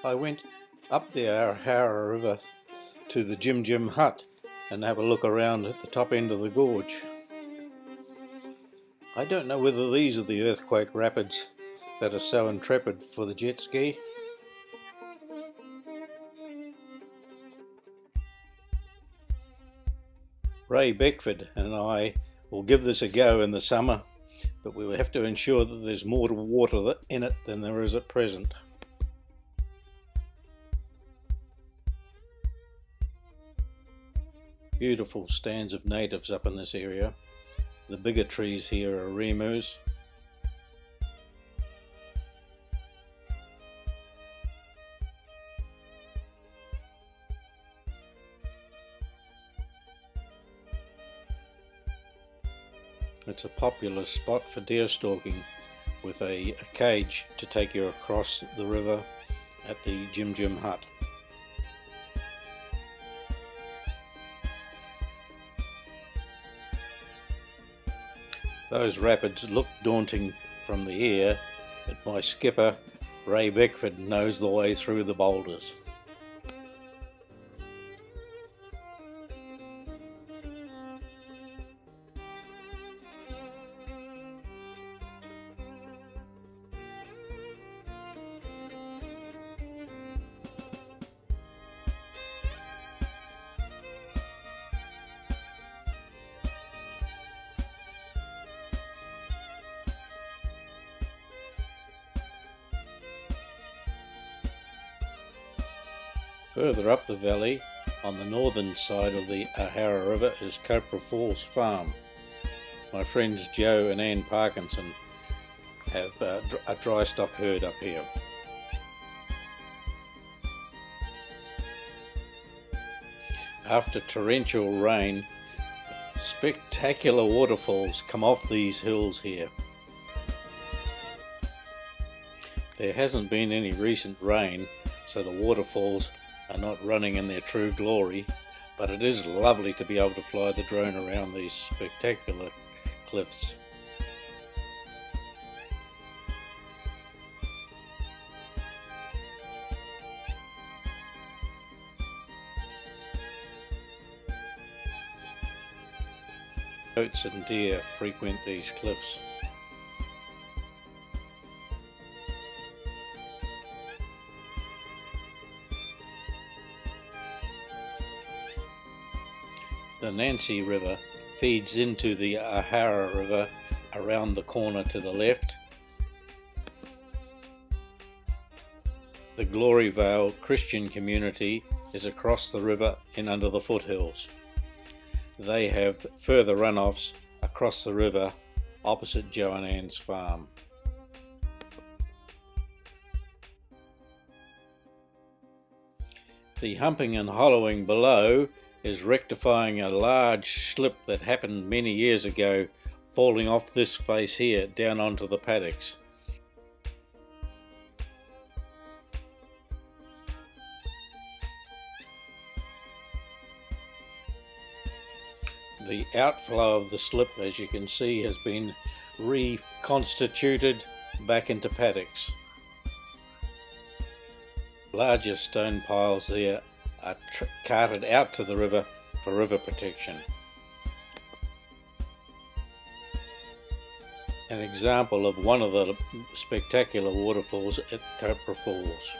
I went up the Ahaura River to the Jim Jim hut and have a look around at the top end of the gorge. I don't know whether these are the earthquake rapids that are so intrepid for the jet ski. Ray Beckford and I will give this a go in the summer, but we will have to ensure that there's more water in it than there is at present. Beautiful stands of natives up in this area. The bigger trees here are remus. It's a popular spot for deer stalking, with a cage to take you across the river at the Jim Jim hut. Those rapids look daunting from the air, but my skipper, Ray Beckford, knows the way through the boulders. Further up the valley, on the northern side of the Ahaura River, is Kopara Falls farm. My friends Joe and Anne Parkinsons have a dry stock herd up here. After torrential rain, spectacular waterfalls come off these hills here. There hasn't been any recent rain, so the waterfalls are not running in their true glory, but it is lovely to be able to fly the drone around these spectacular cliffs. Goats and deer frequent these cliffs. The Nancy River feeds into the Ahaura River around the corner to the left. The Gloryvale Christian community is across the river and under the foothills. They have further runoffs across the river opposite Joe and Anne's farm. The humping and hollowing below is rectifying a large slip that happened many years ago, falling off this face here down onto the paddocks. The outflow of the slip, as you can see, has been reconstituted back into paddocks. Larger stone piles there are carted out to the river for river protection. An example of one of the spectacular waterfalls at Kopara Falls.